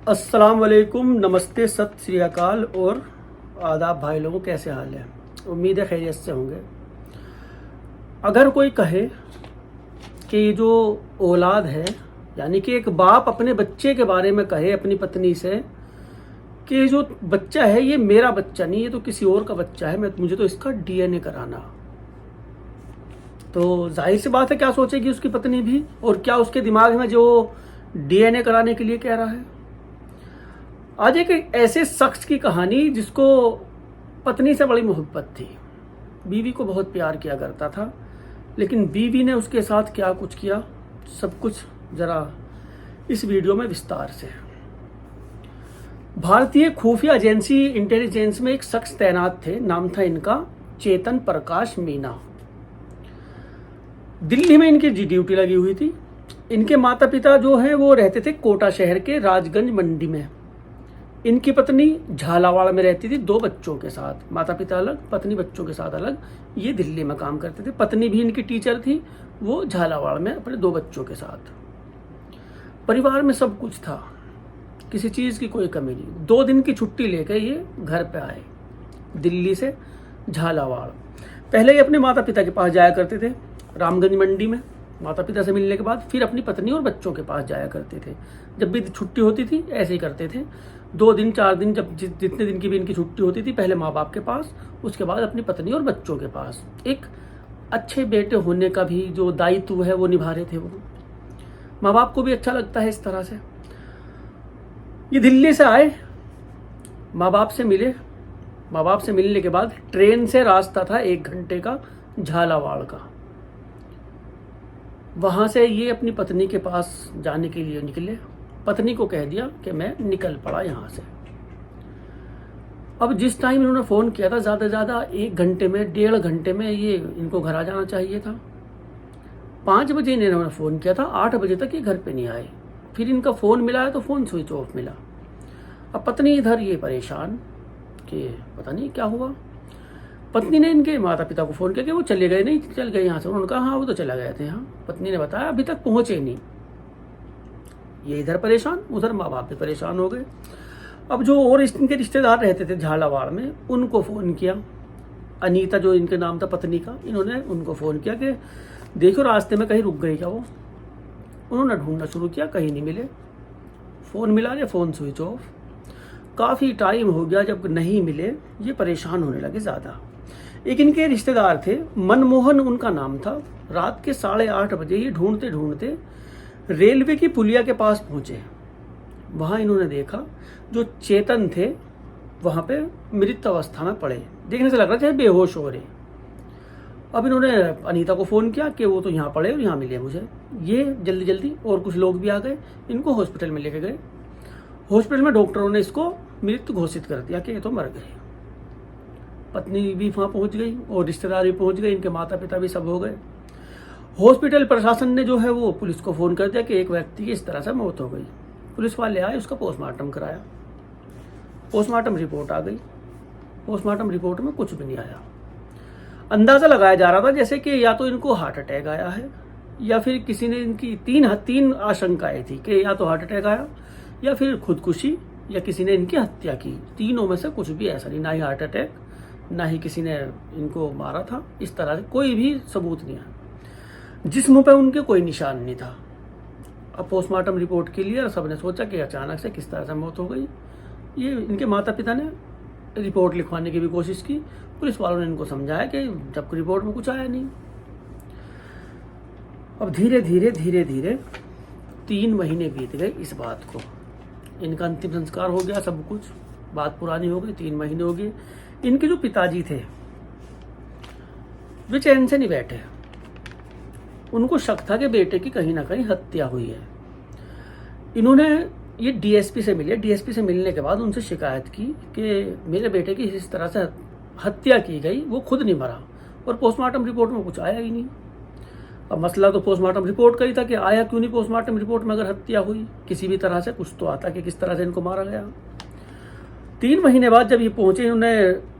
अस्सलाम वालेकुम, नमस्ते, सत श्री अकाल और आदाब भाई लोगों, कैसे हाल है। उम्मीद है खैरियत से होंगे। अगर कोई कहे कि ये जो औलाद है, यानी कि एक बाप अपने बच्चे के बारे में कहे अपनी पत्नी से कि ये जो बच्चा है ये मेरा बच्चा नहीं, ये तो किसी और का बच्चा है, मुझे तो इसका डीएनए कराना, तो जाहिर सी बात है क्या सोचेगी उसकी पत्नी भी, और क्या उसके दिमाग में जो डीएनए कराने के लिए कह रहा है। आज एक ऐसे शख्स की कहानी जिसको पत्नी से बड़ी मोहब्बत थी, बीवी को बहुत प्यार किया करता था, लेकिन बीवी ने उसके साथ क्या कुछ किया, सब कुछ जरा इस वीडियो में विस्तार से। भारतीय खुफिया एजेंसी इंटेलिजेंस में एक शख्स तैनात थे, नाम था इनका चेतन प्रकाश मीना। दिल्ली में इनकी ड्यूटी लगी हुई थी। इनके माता पिता जो हैं वो रहते थे कोटा शहर के राजगंज मंडी में। इनकी पत्नी झालावाड़ में रहती थी 2 बच्चों के साथ, माता पिता अलग, पत्नी बच्चों के साथ अलग। ये दिल्ली में काम करते थे। पत्नी भी इनकी टीचर थी, वो झालावाड़ में अपने 2 बच्चों के साथ। परिवार में सब कुछ था, किसी चीज की कोई कमी नहीं। 2 दिन की छुट्टी लेकर ये घर पे आए दिल्ली से झालावाड़। पहले ये अपने माता पिता के पास जाया करते थे रामगंज मंडी में। माता पिता से मिलने के बाद फिर अपनी पत्नी और बच्चों के पास जाया करते थे। जब भी छुट्टी होती थी ऐसे ही करते थे, 2 दिन 4 दिन, जब जितने दिन की भी इनकी छुट्टी होती थी, पहले माँ बाप के पास, उसके बाद अपनी पत्नी और बच्चों के पास। एक अच्छे बेटे होने का भी जो दायित्व है वो निभा रहे थे वो। माँ बाप को भी अच्छा लगता है इस तरह से। ये दिल्ली से आए, माँ बाप से मिले। माँ बाप से मिलने के बाद ट्रेन से रास्ता था 1 घंटे का झालावाड़ का। वहां से ये अपनी पत्नी के पास जाने के लिए निकले। पत्नी को कह दिया कि मैं निकल पड़ा यहां से। अब जिस टाइम इन्होंने फोन किया था, ज्यादा 1 घंटे में, 1.5 घंटे में ये इनको घर आ जाना चाहिए था। 5 बजे इन्होंने फोन किया था, 8 बजे तक ये घर पे नहीं आए। फिर इनका फोन मिला है तो फोन स्विच ऑफ मिला। अब पत्नी इधर ये परेशान कि पता नहीं क्या हुआ। पत्नी ने इनके माता पिता को फोन किया कि वो चले गए, नहीं चल गए यहाँ से। उन्होंने कहा हाँ वो तो चला गए थे। हाँ, पत्नी ने बताया अभी तक पहुंचे नहीं। ये इधर परेशान, उधर माँ बाप भी परेशान हो गए। अब जो और इनके रिश्तेदार रहते थे झालावाड़ में, उनको फोन किया। अनीता जो इनके नाम था पत्नी का, इन्होंने उनको फोन किया कि देखो रास्ते में कहीं रुक गई क्या वो। उन्होंने ढूंढना शुरू किया, कहीं नहीं मिले। फोन मिला के फोन स्विच ऑफ। काफी टाइम हो गया, जब नहीं मिले ये परेशान होने लगे ज्यादा। एक इनके रिश्तेदार थे, मनमोहन उनका नाम था। रात के 8:30 बजे ये ढूंढते ढूंढते रेलवे की पुलिया के पास पहुंचे। वहां इन्होंने देखा जो चेतन थे वहां पे मृत अवस्था में पड़े। देखने से लग रहा था बेहोश हो रहे। अब इन्होंने अनीता को फोन किया कि वो तो यहाँ पड़े और यहाँ मिले मुझे। ये जल्दी जल्दी, और कुछ लोग भी आ गए, इनको हॉस्पिटल में लेके गए। हॉस्पिटल में डॉक्टरों ने इसको मृत घोषित कर दिया कि ये तो मर गए। पत्नी भी वहां पहुंच गई और रिश्तेदार भी पहुंच गए, इनके माता पिता भी सब हो गए। हॉस्पिटल प्रशासन ने जो है वो पुलिस को फोन कर दिया कि एक व्यक्ति की इस तरह से मौत हो गई। पुलिस वाले आए, उसका पोस्टमार्टम कराया। पोस्टमार्टम रिपोर्ट आ गई। पोस्टमार्टम रिपोर्ट में कुछ भी नहीं आया। अंदाजा लगाया जा रहा था जैसे कि या तो इनको हार्ट अटैक आया है, या फिर किसी ने इनकी 3 आशंकाएं थी कि या तो हार्ट अटैक आया, या फिर खुदकुशी, या किसी ने इनकी हत्या की। तीनों में से कुछ भी ऐसा नहीं, ना ही हार्ट अटैक, ना ही किसी ने इनको मारा था। इस तरह से कोई भी सबूत नहीं है। जिस्म पे उनके कोई निशान नहीं था। अब पोस्टमार्टम रिपोर्ट के लिए सबने सोचा कि अचानक से किस तरह से मौत हो गई। ये इनके माता पिता ने रिपोर्ट लिखवाने की भी कोशिश की। पुलिस वालों ने इनको समझाया कि जब रिपोर्ट में कुछ आया नहीं। अब धीरे धीरे 3 महीने बीत गए इस बात को। इनका अंतिम संस्कार हो गया, सब कुछ, बात पुरानी हो गई। 3 महीने हो गए। इनके जो पिताजी थे वे चैन से नहीं बैठे। उनको शक था कि बेटे की कहीं ना कहीं हत्या हुई है। इन्होंने ये डीएसपी से मिले। डीएसपी से मिलने के बाद उनसे शिकायत की कि मेरे बेटे की इस तरह से हत्या की गई, वो खुद नहीं मरा, और पोस्टमार्टम रिपोर्ट में कुछ आया ही नहीं। अब मसला तो पोस्टमार्टम रिपोर्ट का ही था कि आया क्यों नहीं पोस्टमार्टम रिपोर्ट में। अगर हत्या हुई किसी भी तरह से, कुछ तो आता कि किस तरह से इनको मारा गया। 3 महीने बाद जब ये पहुंचे, इन्होंने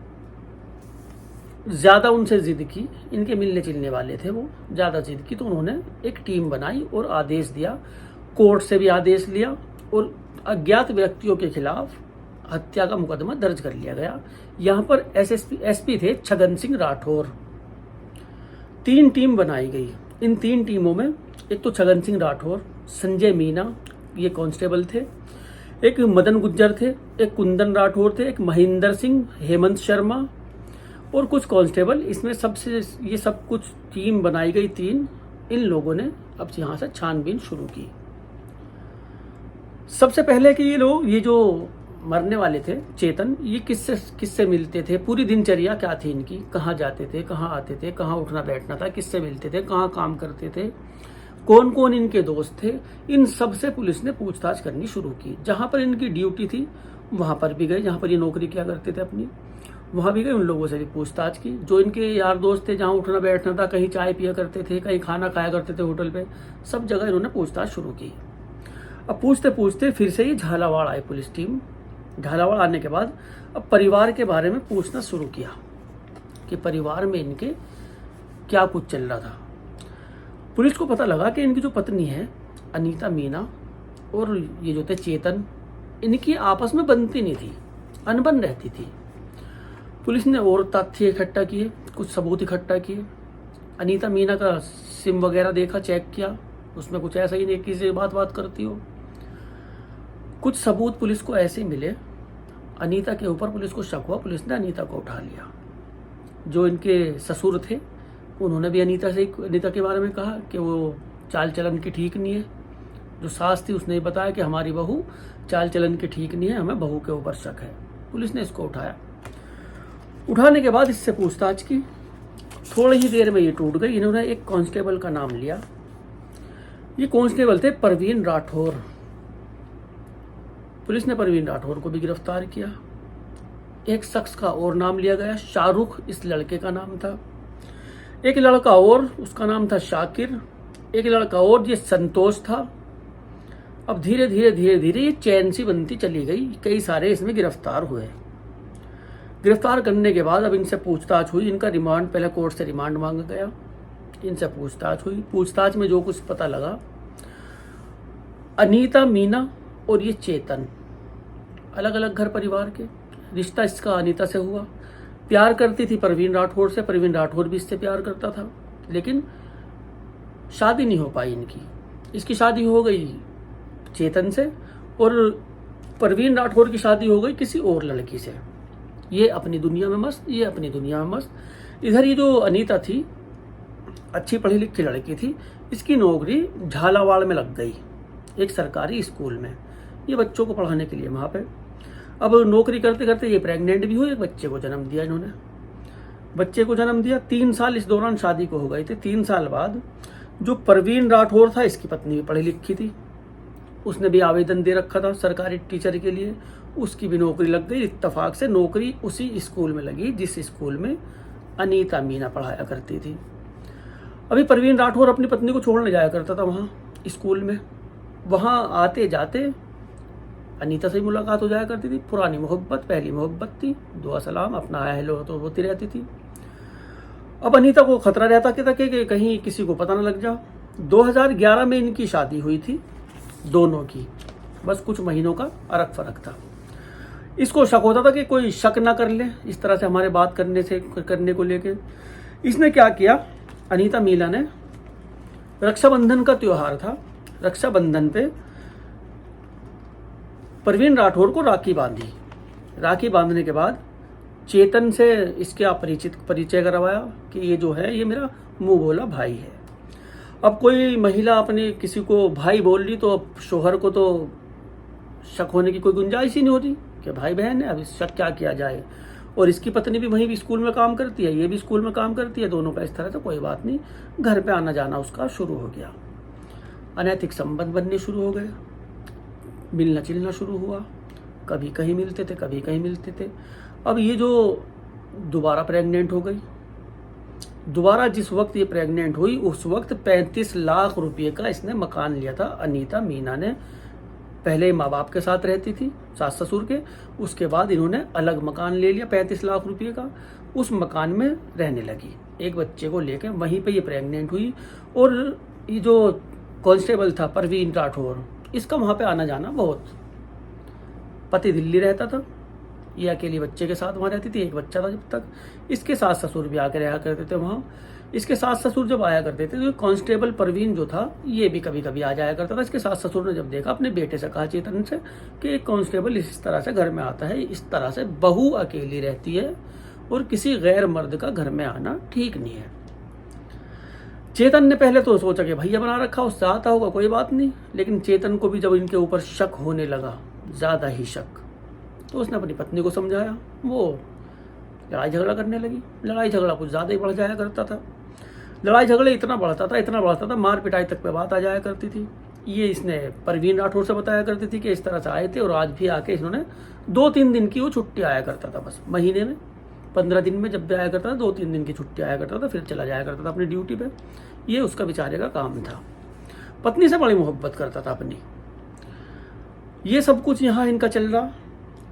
ज्यादा उनसे जिद की। इनके मिलने चिलने वाले थे वो, ज्यादा जिद की, तो उन्होंने एक टीम बनाई और आदेश दिया। कोर्ट से भी आदेश लिया और अज्ञात व्यक्तियों के खिलाफ हत्या का मुकदमा दर्ज कर लिया गया। यहाँ पर एसपी थे छगन सिंह राठौर। 3 टीम बनाई गई। इन 3 टीमों में एक तो छगन सिंह राठौर, संजय मीना, ये कांस्टेबल थे, एक मदन गुज्जर थे, एक कुंदन राठौर थे, एक महेंद्र सिंह, हेमंत शर्मा और कुछ कांस्टेबल। इसमें सबसे ये सब कुछ टीम बनाई गई 3। इन लोगों ने अब यहाँ से छानबीन शुरू की। सबसे पहले कि ये जो मरने वाले थे चेतन, ये किससे मिलते थे, पूरी दिनचर्या क्या थी इनकी, कहाँ जाते थे, कहाँ आते थे, कहाँ उठना बैठना था, किससे मिलते थे, कहाँ काम करते थे, कौन कौन इनके दोस्त थे, इन सब से पुलिस ने पूछताछ करनी शुरू की। जहाँ पर इनकी ड्यूटी थी वहाँ पर भी गए, जहाँ पर ये नौकरी किया करते थे अपनी, वहाँ भी गए, उन लोगों से भी पूछताछ की। जो इनके यार दोस्त थे, जहाँ उठना बैठना था, कहीं चाय पिया करते थे, कहीं खाना खाया करते थे होटल पे, सब जगह इन्होंने पूछताछ शुरू की। अब पूछते पूछते फिर से ही झालावाड़ आई पुलिस टीम। झालावाड़ आने के बाद अब परिवार के बारे में पूछना शुरू किया कि परिवार में इनके क्या कुछ चल रहा था। पुलिस को पता लगा कि इनकी जो पत्नी है अनीता मीना और ये जो थे चेतन, इनकी आपस में बनती नहीं थी, अनबन रहती थी। पुलिस ने और तथ्य इकट्ठा किए, कुछ सबूत इकट्ठा किए। अनीता मीना का सिम वगैरह देखा, चेक किया, उसमें कुछ ऐसा ही नहीं किसी से बात करती हो। कुछ सबूत पुलिस को ऐसे मिले, अनीता के ऊपर पुलिस को शक हुआ, पुलिस ने अनीता को उठा लिया। जो इनके ससुर थे उन्होंने भी अनीता के बारे में कहा कि वो चाल चलन की ठीक नहीं है। जो सास थी उसने बताया कि हमारी बहू चाल चलन की ठीक नहीं है, हमें बहू के ऊपर शक है। पुलिस ने इसको उठाया। उठाने के बाद इससे पूछताछ की। थोड़ी ही देर में ये टूट गई। इन्होंने एक कांस्टेबल का नाम लिया। ये कांस्टेबल थे परवीन राठौर। पुलिस ने परवीन राठौर को भी गिरफ्तार किया। एक शख्स का और नाम लिया गया, शाहरुख इस लड़के का नाम था। एक लड़का और, उसका नाम था शाकिर। एक लड़का और, ये संतोष था। अब धीरे धीरे ये चैन सी बनती चली गई। कई सारे इसमें गिरफ्तार हुए। गिरफ्तार करने के बाद अब इनसे पूछताछ हुई। इनका रिमांड, पहले कोर्ट से रिमांड मांगा गया। इनसे पूछताछ हुई। पूछताछ में जो कुछ पता लगा, अनीता मीना और ये चेतन अलग अलग घर परिवार के। रिश्ता इसका अनीता से हुआ। प्यार करती थी परवीन राठौर से, परवीन राठौर भी इससे प्यार करता था, लेकिन शादी नहीं हो पाई इनकी। इसकी शादी हो गई चेतन से और परवीन राठौर की शादी हो गई किसी और लड़की से। ये अपनी दुनिया में मस्त, ये अपनी दुनिया में मस्त। इधर ये जो अनीता थी, अच्छी पढ़ी लिखी लड़की थी, इसकी नौकरी झालावाड़ में लग गई, एक सरकारी स्कूल में। ये बच्चों को पढ़ाने के लिए वहाँ पे। अब नौकरी करते करते ये प्रेग्नेंट भी हुई, एक बच्चे को जन्म दिया इन्होंने। बच्चे को जन्म दिया। 3 साल इस दौरान शादी को हो गए थे। 3 साल बाद जो परवीन राठौर था, इसकी पत्नी भी पढ़ी लिखी थी, उसने भी आवेदन दे रखा था सरकारी टीचर के लिए। उसकी भी नौकरी लग गई। इत्तेफाक से नौकरी उसी स्कूल में लगी जिस स्कूल में अनीता मीना पढ़ाया करती थी। अभी परवीन राठौर अपनी पत्नी को छोड़ने जाया करता था वहाँ स्कूल में। वहाँ आते जाते अनीता से मुलाकात हो जाया करती थी। पुरानी मोहब्बत, पहली मोहब्बत थी। दुआ सलाम, अपना हाय हेलो तो होती रहती थी। अब अनीता को खतरा रहता कि कहीं किसी को पता न लग जाओ। 2011 में इनकी शादी हुई थी, दोनों की, बस कुछ महीनों का अरक फरक था। इसको शक होता था कि कोई शक ना कर ले इस तरह से हमारे बात करने को लेके। इसने क्या किया, अनीता मीना ने, रक्षाबंधन का त्योहार था, रक्षाबंधन पे परवीन राठौर को राखी बांधी। राखी बांधने के बाद चेतन से इसके परिचय करवाया कि ये जो है ये मेरा मुंह बोला भाई है। अब कोई महिला अपने किसी को भाई बोल रही तो शोहर को तो शक होने की कोई गुंजाइश ही नहीं होती कि भाई बहन है, अब शक क्या किया जाए। और इसकी पत्नी भी वहीं भी स्कूल में काम करती है, ये भी स्कूल में काम करती है, दोनों का इस तरह से कोई बात नहीं। घर पे आना जाना उसका शुरू हो गया। अनैतिक संबंध बनने शुरू हो गए, मिलना चिलना शुरू हुआ। कभी कहीं मिलते थे, कभी कहीं मिलते थे। अब ये जो दोबारा प्रेग्नेंट हो गई, दोबारा जिस वक्त ये प्रेग्नेंट हुई उस वक्त 35 लाख रुपए का इसने मकान लिया था अनीता मीना ने। पहले माँ बाप के साथ रहती थी, सास ससुर के, उसके बाद इन्होंने अलग मकान ले लिया 35 लाख रुपए का। उस मकान में रहने लगी, एक बच्चे को लेकर वहीं पे ये प्रेग्नेंट हुई। और ये जो कांस्टेबल था परवीन राठौर, इसका वहाँ पे आना जाना बहुत पति दिल्ली रहता था, ये अकेली बच्चे के साथ वहाँ रहती थी, एक बच्चा था जब तक। इसके सास ससुर भी आके रहा करते थे वहाँ। इसके सास ससुर जब आया करते थे तो कांस्टेबल परवीन जो था ये भी कभी कभी आ जाया करता था। इसके सास ससुर ने जब देखा, अपने बेटे से कहा चेतन से कि एक कांस्टेबल इस तरह से घर में आता है, इस तरह से बहू अकेली रहती है और किसी गैर मर्द का घर में आना ठीक नहीं है। चेतन ने पहले तो सोचा कि भैया बना रखा, उससे आता होगा, कोई बात नहीं। लेकिन चेतन को भी जब इनके ऊपर शक होने लगा, ज़्यादा ही शक, तो उसने अपनी पत्नी को समझाया। वो लड़ाई झगड़ा करने लगी। लड़ाई झगड़ा कुछ ज़्यादा ही बढ़ जाया करता था। लड़ाई झगड़े इतना बढ़ता था, मार पिटाई तक पे बात आ जाया करती थी। ये इसने परवीन राठौर से बताया करती थी कि इस तरह से आए थे, और आज भी आके इन्होंने 2-3 दिन की वो छुट्टी आया करता था, बस महीने में 15 दिन में जब भी आया करता था 2-3 दिन की छुट्टी आया करता था, फिर चला जाया करता था अपनी ड्यूटी पे। ये उसका बेचारे का काम था। पत्नी से बड़ी मोहब्बत करता था अपनी। ये सब कुछ यहाँ इनका चल रहा।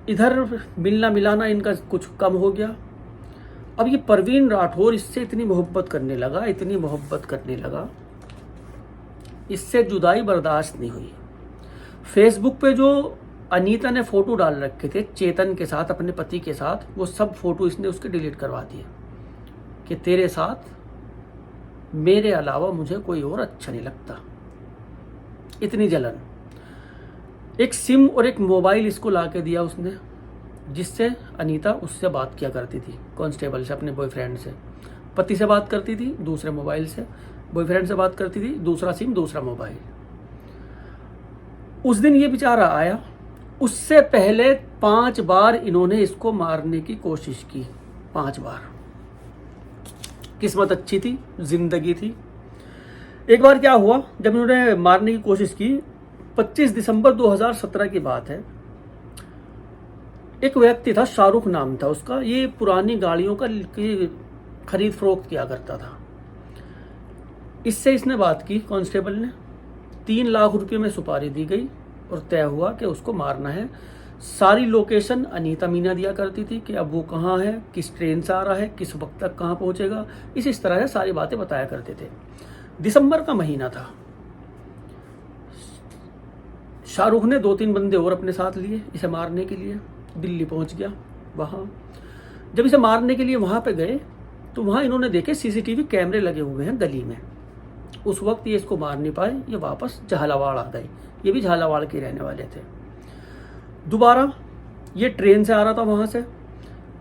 इधर मिलना मिलाना इनका कुछ कम हो गया। अब ये परवीन राठौर इससे इतनी मोहब्बत करने लगा, इससे जुदाई बर्दाश्त नहीं हुई। फेसबुक पे जो अनीता ने फोटो डाल रखे थे चेतन के साथ, अपने पति के साथ, वो सब फोटो इसने उसके डिलीट करवा दिए कि तेरे साथ मेरे अलावा मुझे कोई और अच्छा नहीं लगता। इतनी जलन। एक सिम और एक मोबाइल इसको ला के दिया उसने, जिससे अनीता उससे बात किया करती थी, कांस्टेबल से, अपने बॉयफ्रेंड से। पति से बात करती थी दूसरे मोबाइल से, बॉयफ्रेंड से बात करती थी दूसरा सिम, दूसरा मोबाइल। उस दिन ये बेचारा आया, उससे पहले 5 बार इन्होंने इसको मारने की कोशिश की। 5 बार। किस्मत अच्छी थी, जिंदगी थी। एक बार क्या हुआ, जब इन्होंने मारने की कोशिश की, 25 दिसंबर 2017 की बात है। एक व्यक्ति था, शाहरुख नाम था उसका, ये पुरानी गाड़ियों का खरीद फरोख्त किया करता था। इससे इसने बात की कांस्टेबल ने, 3 लाख रुपए में सुपारी दी गई और तय हुआ कि उसको मारना है। सारी लोकेशन अनीता मीना दिया करती थी कि अब वो कहाँ है, किस ट्रेन से आ रहा है, किस वक्त तक कहाँ पहुंचेगा, इस तरह से सारी बातें बताया करते थे। दिसंबर का महीना था। शाहरुख ने 2-3 बंदे और अपने साथ लिए इसे मारने के लिए। दिल्ली पहुंच गया। वहाँ जब इसे मारने के लिए वहाँ पे गए तो वहाँ इन्होंने देखे सीसीटीवी कैमरे लगे हुए हैं गली में। उस वक्त ये इसको मार नहीं पाए, ये वापस झालावाड़ आ गए। ये भी झालावाड़ के रहने वाले थे। दोबारा ये ट्रेन से आ रहा था, वहाँ से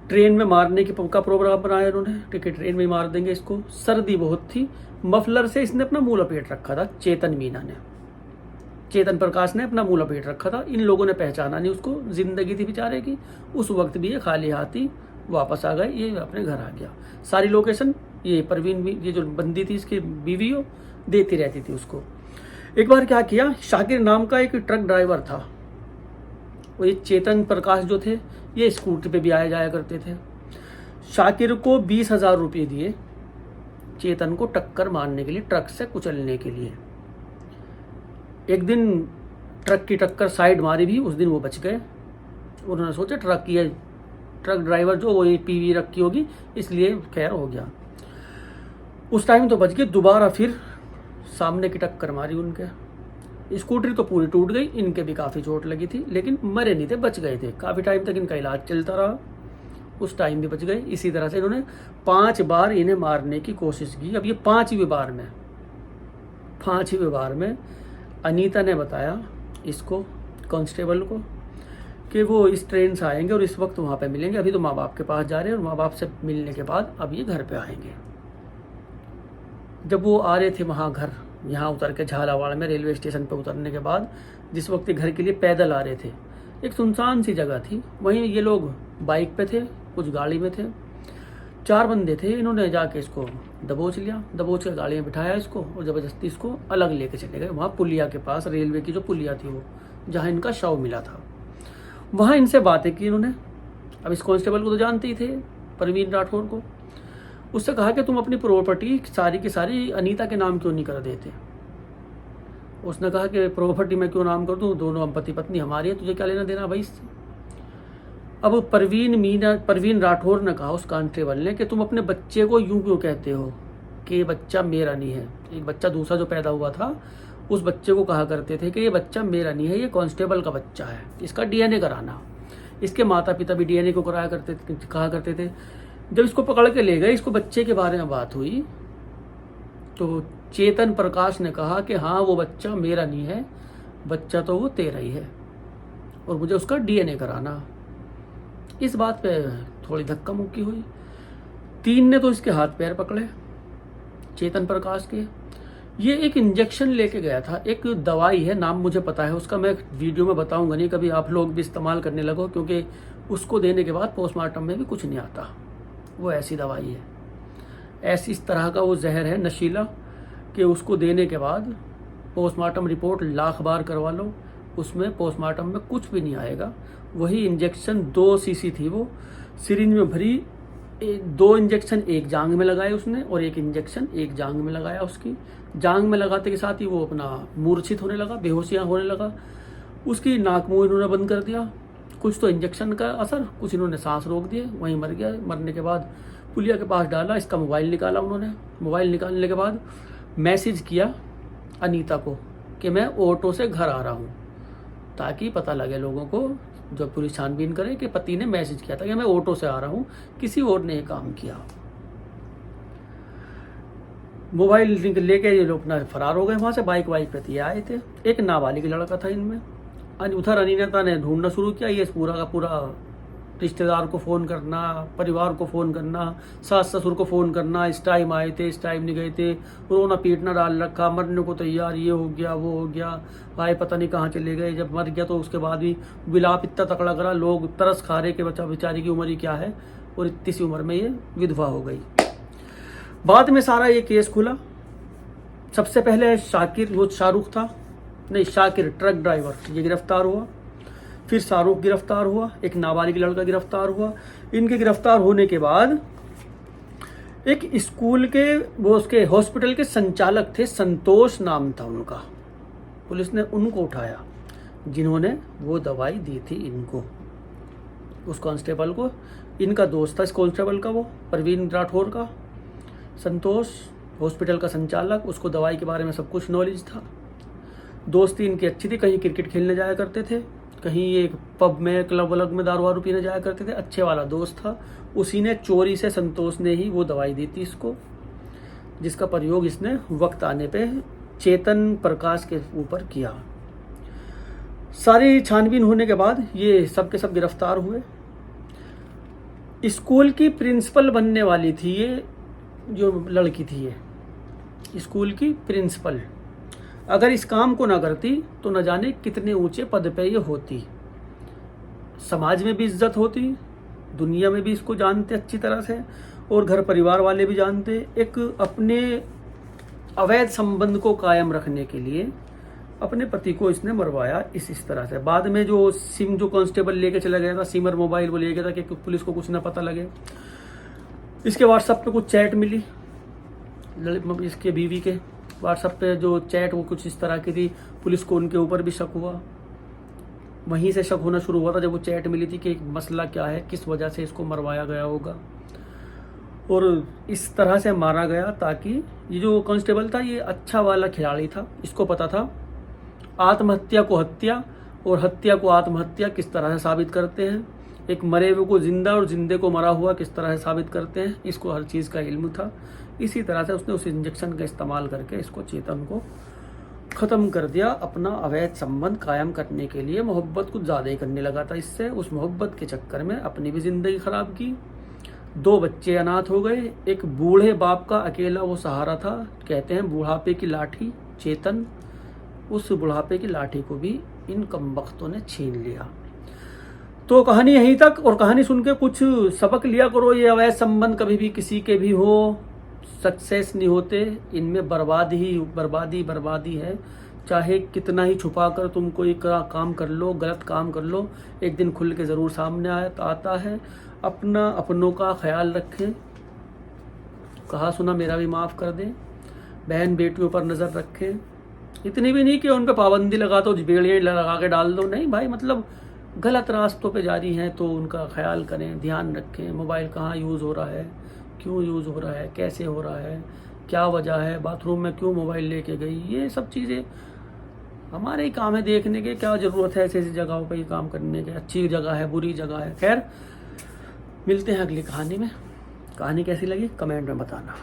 ट्रेन में मारने का प्रोग्राम बनाया इन्होंने, ठीक है ट्रेन में मार देंगे इसको। सर्दी बहुत थी, मफलर से इसने अपना मुंह लपेट रखा था। चेतन प्रकाश ने अपना मुंह लपेट रखा था। इन लोगों ने पहचाना नहीं उसको, जिंदगी थी बेचारे की। उस वक्त भी ये खाली हाथी वापस आ गए, ये अपने घर आ गया। सारी लोकेशन ये परवीन भी, ये जो बंदी थी इसकी बीवी हो, देती रहती थी उसको। एक बार क्या किया, शाकिर नाम का एक ट्रक ड्राइवर था, वो ये चेतन प्रकाश जो थे ये स्कूटर पे भी आया जाया करते थे। शाकिर को 20,000 रुपये दिए चेतन को टक्कर मारने के लिए, ट्रक से कुचलने के लिए। एक दिन ट्रक की टक्कर साइड मारी भी, उस दिन वो बच गए। उन्होंने सोचा ट्रक ड्राइवर जो वो पीवी रखी होगी इसलिए खैर हो गया, उस टाइम तो बच गए। दोबारा फिर सामने की टक्कर मारी उनके, स्कूटरी तो पूरी टूट गई, इनके भी काफ़ी चोट लगी थी, लेकिन मरे नहीं थे, बच गए थे। काफ़ी टाइम तक इनका इलाज चलता रहा, उस टाइम भी बच गए। इसी तरह से इन्होंने 5 बार इन्हें मारने की कोशिश की। अब ये 5वीं बार में अनीता ने बताया इसको, कांस्टेबल को, कि वो इस ट्रेन से आएंगे और इस वक्त वहाँ पे मिलेंगे। अभी तो माँ बाप के पास जा रहे हैं और माँ बाप से मिलने के बाद अब ये घर पे आएंगे। जब वो आ रहे थे वहाँ घर, यहाँ उतर के झालावाड़ में रेलवे स्टेशन पे उतरने के बाद, जिस वक्त ये घर के लिए पैदल आ रहे थे, एक सुनसान सी जगह थी, वहीं ये लोग बाइक पे थे, कुछ गाड़ी में थे। 4 बंदे थे। इन्होंने जाके इसको दबोच लिया, दबोच के गाड़ी में बिठाया इसको और ज़बरदस्ती इसको अलग लेके चले गए। वहाँ पुलिया के पास, रेलवे की जो पुलिया थी वो, जहाँ इनका शव मिला था, वहाँ इनसे बातें की इन्होंने। अब इस कांस्टेबल को तो जानते ही थे, परवीन राठौर को। उससे कहा कि तुम अपनी प्रॉपर्टी सारी की सारी अनीता के नाम क्यों नहीं कर देते। उसने कहा कि प्रॉपर्टी मैं क्यों नाम कर दूँ, दोनों हम पति पत्नी हमारी है, तुझे क्या लेना देना भाई इससे। अब परवीन राठौर ने कहा उस कांस्टेबल ने कि तुम अपने बच्चे को यूं क्यों कहते हो कि ये बच्चा मेरा नहीं है। एक बच्चा दूसरा जो पैदा हुआ था, उस बच्चे को कहा करते थे कि ये बच्चा मेरा नहीं है, ये कांस्टेबल का बच्चा है, इसका DNA कराना। इसके माता पिता भी डीएनए को कहा करते थे। जब इसको पकड़ के ले गए, इसको बच्चे के बारे में बात हुई, तो चेतन प्रकाश ने कहा कि हाँ वो बच्चा मेरा नहीं है, बच्चा तो वो तेरा ही है और मुझे उसका डीएनए कराना। इस बात पे थोड़ी धक्का मुक्की हुई। 3 ने तो इसके हाथ पैर पकड़े चेतन प्रकाश के। ये एक इंजेक्शन लेके गया था, एक दवाई है, नाम मुझे पता है उसका, मैं वीडियो में बताऊंगा नहीं, कभी आप लोग भी इस्तेमाल करने लगो, क्योंकि उसको देने के बाद पोस्टमार्टम में भी कुछ नहीं आता। वो ऐसी दवाई है, ऐसी इस तरह का वो जहर है नशीला कि उसको देने के बाद पोस्टमार्टम रिपोर्ट लाख बार करवा लो, उसमें पोस्टमार्टम में कुछ भी नहीं आएगा। वही इंजेक्शन 2 सीसी थी, वो सिरिंज में भरी, 2 इंजेक्शन एक जांग में लगाए उसने और एक इंजेक्शन एक जांग में लगाया। उसकी जांग में लगाते के साथ ही वो अपना मूर्छित होने लगा, बेहोशियां होने लगा। उसकी नाक मुंह इन्होंने बंद कर दिया, कुछ तो इंजेक्शन का असर, कुछ इन्होंने सांस रोक दिए, वहीं मर गया। मरने के बाद पुलिया के पास डाला, इसका मोबाइल निकाला उन्होंने। मोबाइल निकालने के बाद मैसेज किया अनीता को कि मैं ऑटो से घर आ रहा हूँ, ताकि पता लगे लोगों को, जब पुलिस छानबीन करे कि पति ने मैसेज किया था कि मैं ऑटो से आ रहा हूँ, किसी और ने ये काम किया। मोबाइल लेके ये लोग अपना फरार हो गए वहां से। बाइक पे ये आए थे, एक नाबालिग लड़का था इनमें। उधर अनीता ने ढूंढना शुरू किया, ये पूरा का पूरा रिश्तेदार को फ़ोन करना, परिवार को फ़ोन करना, सास ससुर को फ़ोन करना, इस टाइम आए थे, इस टाइम नहीं गए थे, रोना पीटना डाल रखा, मरने को तैयार, ये हो गया वो हो गया, भाई पता नहीं कहाँ चले गए। जब मर गया तो उसके बाद भी विलाप इतना तकड़ा करा, लोग तरस खा रहे कि बच्चा बेचारी की उम्र ही क्या है, और इतनी सी उम्र में ये विधवा हो गई। बाद में सारा ये केस खुला। सबसे पहले शाकिर, वो शाहरुख था नहीं, शाकिर ट्रक ड्राइवर, ये गिरफ्तार हुआ। फिर शाहरुख गिरफ्तार हुआ, एक नाबालिग लड़का गिरफ्तार हुआ। इनके गिरफ्तार होने के बाद एक स्कूल के, वो उसके हॉस्पिटल के संचालक थे, संतोष नाम था उनका। पुलिस ने उनको उठाया जिन्होंने वो दवाई दी थी इनको, उस कांस्टेबल को। इनका दोस्त था इस कांस्टेबल का, वो प्रवीण राठौर का। संतोष हॉस्पिटल का संचालक, उसको दवाई के बारे में सब कुछ नॉलेज था। दोस्ती इनकी अच्छी थी, कहीं क्रिकेट खेलने जाया करते थे, कहीं एक पब में, क्लब वलब में दारू वारू पीने जाया करते थे। अच्छे वाला दोस्त था। उसी ने चोरी से, संतोष ने ही वो दवाई दी थी इसको, जिसका प्रयोग इसने वक्त आने पे चेतन प्रकाश के ऊपर किया। सारी छानबीन होने के बाद ये सब के सब गिरफ्तार हुए। स्कूल की प्रिंसिपल बनने वाली थी ये, जो लड़की थी ये स्कूल की प्रिंसिपल। अगर इस काम को ना करती तो न जाने कितने ऊंचे पद पे ये होती, समाज में भी इज्जत होती, दुनिया में भी इसको जानते अच्छी तरह से, और घर परिवार वाले भी जानते। एक अपने अवैध संबंध को कायम रखने के लिए अपने पति को इसने मरवाया इस तरह से। बाद में जो सिम, जो कांस्टेबल लेके चला गया था, सिमर मोबाइल वो ले गया था कि पुलिस को कुछ ना पता लगे। इसके व्हाट्सएप पे कुछ चैट मिली, इसके बीवी के व्हाट्सएप पे जो चैट, वो कुछ इस तरह की थी। पुलिस को उनके ऊपर भी शक हुआ, वहीं से शक होना शुरू हुआ था जब वो चैट मिली थी कि मसला क्या है, किस वजह से इसको मरवाया गया होगा। और इस तरह से मारा गया ताकि ये जो कांस्टेबल था ये अच्छा वाला खिलाड़ी था, इसको पता था आत्महत्या को हत्या और हत्या को आत्महत्या किस तरह से साबित करते हैं, एक मरे हुए को जिंदा और जिंदे को मरा हुआ किस तरह से साबित करते हैं, इसको हर चीज़ का इल्म था। इसी तरह से उसने उस इंजेक्शन का इस्तेमाल करके इसको, चेतन को ख़त्म कर दिया। अपना अवैध संबंध कायम करने के लिए मोहब्बत कुछ ज़्यादा ही करने लगा था इससे। उस मोहब्बत के चक्कर में अपनी भी ज़िंदगी ख़राब की। 2 बच्चे अनाथ हो गए। एक बूढ़े बाप का अकेला वो सहारा था, कहते हैं बुढ़ापे की लाठी चेतन, उस बुढ़ापे की लाठी को भी इन कमबख्तों ने छीन लिया। तो कहानी यहीं तक। और कहानी सुन के कुछ सबक लिया करो। ये अवैध संबंध कभी भी किसी के भी हो, सक्सेस नहीं होते, इनमें बर्बादी है। चाहे कितना ही छुपा कर तुम कोई काम कर लो, गलत काम कर लो, एक दिन खुल के ज़रूर सामने आता है। अपनों का ख्याल रखें, कहा सुना मेरा भी माफ़ कर दें। बहन बेटियों पर नज़र रखें, इतनी भी नहीं कि उन पर पाबंदी लगा दो, बेड़ियाँ लगा के डाल दो, नहीं भाई, मतलब गलत रास्तों पे जारी हैं तो उनका ख्याल करें, ध्यान रखें। मोबाइल कहाँ यूज़ हो रहा है, क्यों यूज़ हो रहा है, कैसे हो रहा है, क्या वजह है, बाथरूम में क्यों मोबाइल लेके गई, ये सब चीज़ें हमारे ही काम है देखने के, क्या ज़रूरत है ऐसी ऐसी जगहों पर ये काम करने के, अच्छी जगह है बुरी जगह है। खैर, मिलते हैं अगली कहानी में। कहानी कैसी लगी कमेंट में बताना।